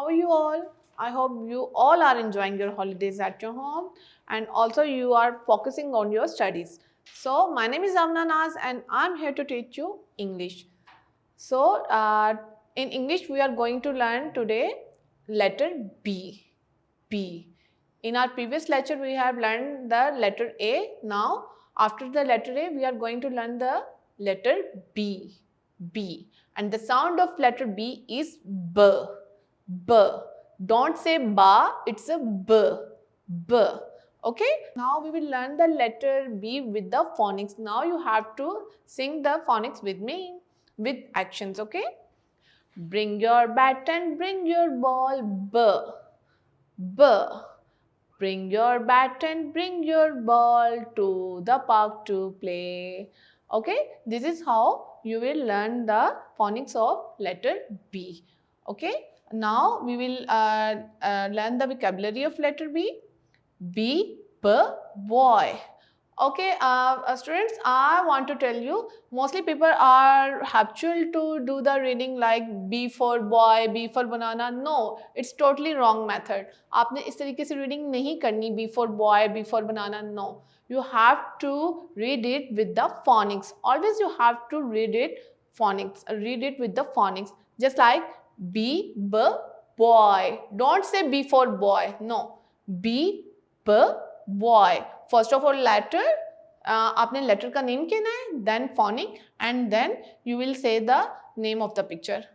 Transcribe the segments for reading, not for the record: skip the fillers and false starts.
are you all? I hope you all are enjoying your holidays at your home and also you are focusing on your studies. So, my name is Amna Naz and I'm here to teach you English. So, in English, we are going to learn today letter B. B. In our previous lecture, we have learned the letter A. Now, after the letter A, we are going to learn the letter B. B. And the sound of letter B is B. B. Don't say ba, it's a B. B. Okay. Now we will learn the letter B with the phonics. Now you have to sing the phonics with me with actions. Okay. Bring your bat and bring your ball. B. B. Bring your bat and bring your ball to the park to play. Okay, this is how you will learn the phonics of letter B. Okay, now we will learn the vocabulary of letter B. B, boy. Okay, students, I want to tell you, mostly people are habitual to do the reading like B for boy, B for banana. No, it's totally wrong method. आपने इस तरीके से reading नहीं करनी B for boy, B for banana. No, you have to read it with the phonics. Always you have to read it phonics. Read it with the phonics. Just like B, boy. Don't say B for boy. No, B, boy. First of all letter, आपने letter का name कहना है, then phonic and then you will say the name of the picture.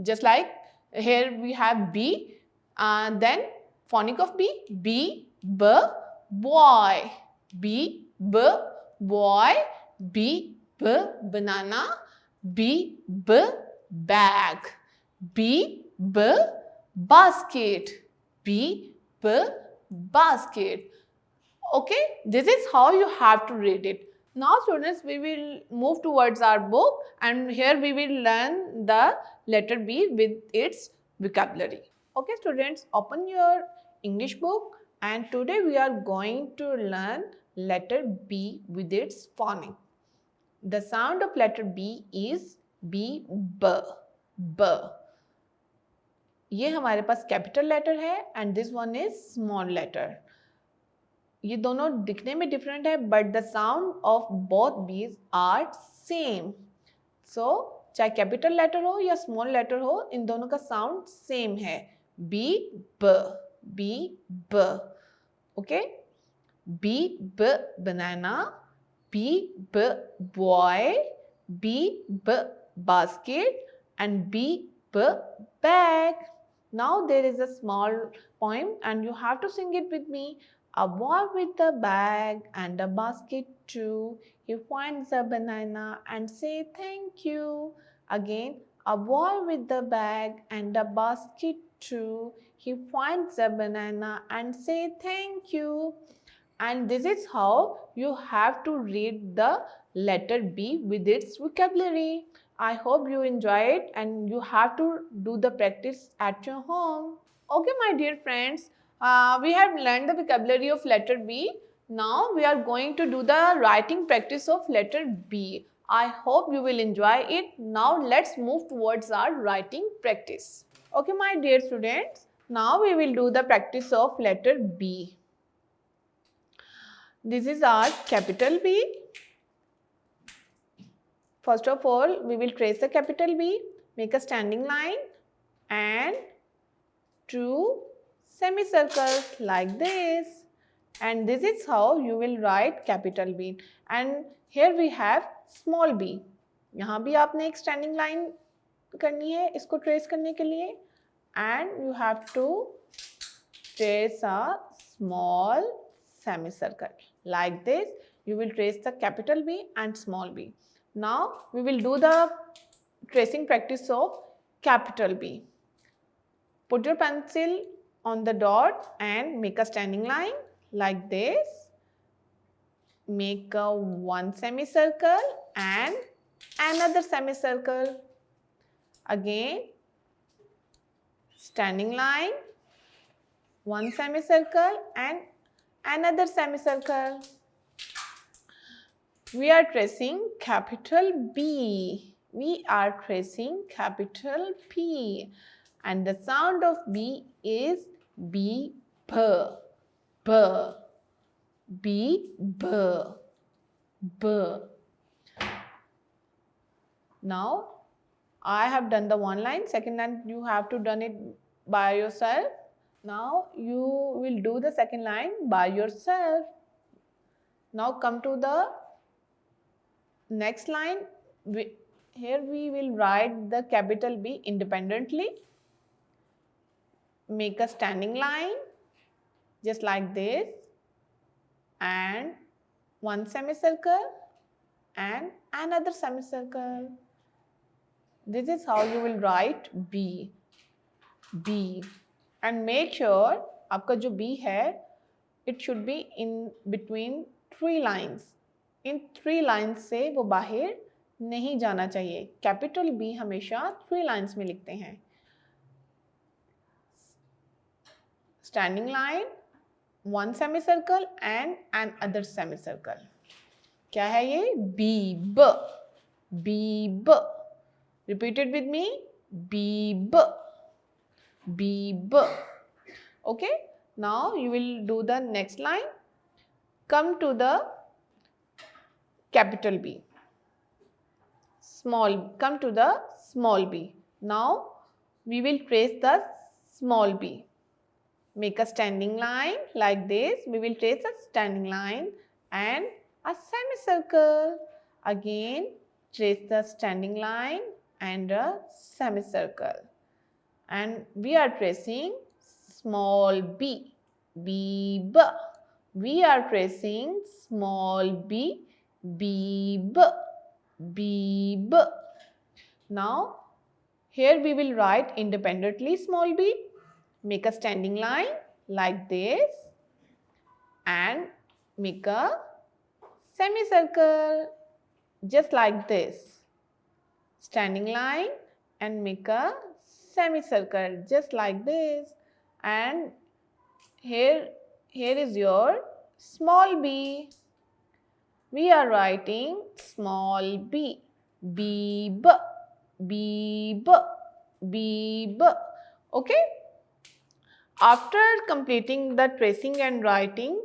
Just like here we have B, then phonic of B, boy. B, boy. B, banana. B, bag. B, basket. B, basket. Okay, this is how you have to read it. Now students, we will move towards our book and here we will learn the letter B with its vocabulary. Okay students, open your English book and today we are going to learn letter B with its phonics. The sound of letter B is B. ये हमारे पास capital letter है and this one is small letter. ये दोनों दिखने में different है but the sound of both B's are same. So चाहे कैपिटल लेटर हो या स्मॉल लेटर हो, इन दोनों का साउंड सेम है. बी ब. Okay, B banana, B boy, B basket and B bag. Now there is a small poem and you have to sing it with me. A boy with a bag and a basket too. He finds a banana and say thank you. Again, a boy with a bag and a basket too. He finds a banana and say thank you. And this is how you have to read the letter B with its vocabulary. I hope you enjoy it and you have to do the practice at your home. Okay, my dear friends, we have learned the vocabulary of letter B. Now we are going to do the writing practice of letter B. I hope you will enjoy it. Now let's move towards our writing practice. Okay, my dear students, now we will do the practice of letter B. This is our capital B. First of all, we will trace the capital B, make a standing line and two semicircles like this. And this is how you will write capital B. And here we have small b. यहाँ भी आपने एक standing line करनी है इसको trace करने के लिए. And you have to trace a small semicircle. Like this, you will trace the capital B and small b. Now we will do the tracing practice of capital B. Put your pencil on the dot and make a standing line like this. Make a one semicircle and another semicircle. Again, standing line, one semicircle and another semicircle. We are tracing capital B. We are tracing capital P. and the sound of B is B, B, B, B, B, B. Now, I have done the one line, second line you have to done it by yourself. Now, you will do the second line by yourself. Now, come to the next line. Here we will write the capital B independently. Make a standing line just like this, and one semicircle and another semicircle. This is how you will write B. B. And make sure आपका जो B है, it should be in between 3 lines. In 3 lines से वो बाहर नहीं जाना चाहिए. Capital B हमेशा 3 lines में लिखते हैं. Standing line, one semicircle and another semicircle. क्या है ये? B, B, B, B. Repeat it with me. B, B, B, B. Okay. Now you will do the next line. Come to the capital B. Come to the small b. Now we will trace the small b. Make a standing line like this. We will trace a standing line and a semicircle. Again, trace the standing line and a semicircle. And we are tracing small b. B, B. We are tracing small b. B, B. B, B. Now, here we will write independently small b. Make a standing line like this and make a semicircle just like this. Standing line and make a semicircle just like this. And here is your small b. We are writing small b. B, B, B, B, B, B. Okay? After completing the tracing and writing,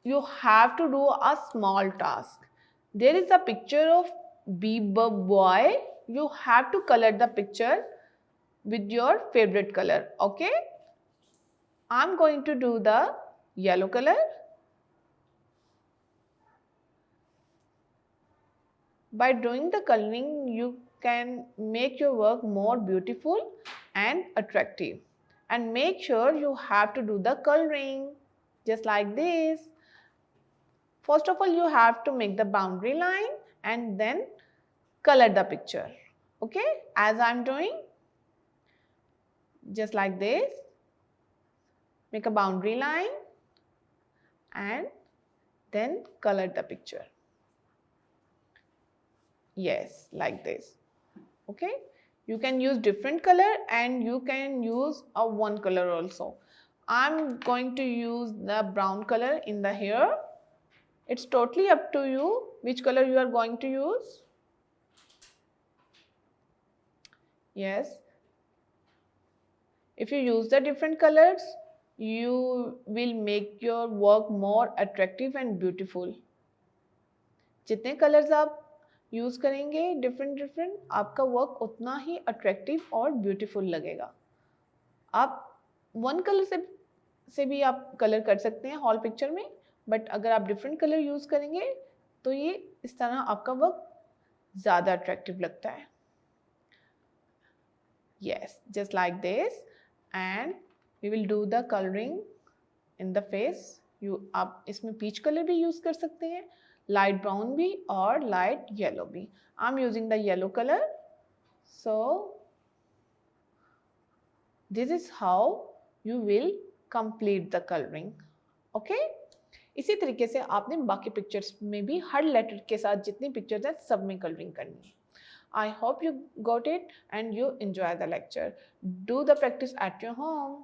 you have to do a small task. There is a picture of B, B, boy. You have to color the picture with your favorite color. Okay? I'm going to do the yellow color. By doing the coloring, you can make your work more beautiful and attractive. And make sure you have to do the coloring just like this. First of all, you have to make the boundary line and then color the picture. Okay, as I'm doing, just like this. Make a boundary line and then color the picture. Yes, like this. Okay. You can use different color and you can use a one color also. I'm going to use the brown color in the hair. It's totally up to you which color you are going to use. Yes. If you use the different colors, you will make your work more attractive and beautiful. जितने colors आप use करेंगे different आपका work उतना ही attractive और beautiful लगेगा. आप one colour से भी आप कलर कर सकते हैं हॉल पिक्चर में, बट अगर आप डिफरेंट कलर यूज़ करेंगे तो ये इस तरह आपका वर्क ज़्यादा अट्रैक्टिव लगता है. Yes, just like this. And we will do the colouring in the face. आप इसमें पीच कलर भी यूज़ कर सकते हैं, light brown भी और light yellow भी. I'm using the yellow color. So this is how you will complete the coloring. Okay? इसी तरीके से आपने बाकी पिक्चर्स में भी हर लेटर के साथ जितनी पिक्चर्स हैं सब में कलरिंग करनी है. I hope you got it and you enjoy the lecture. Do the practice at your home.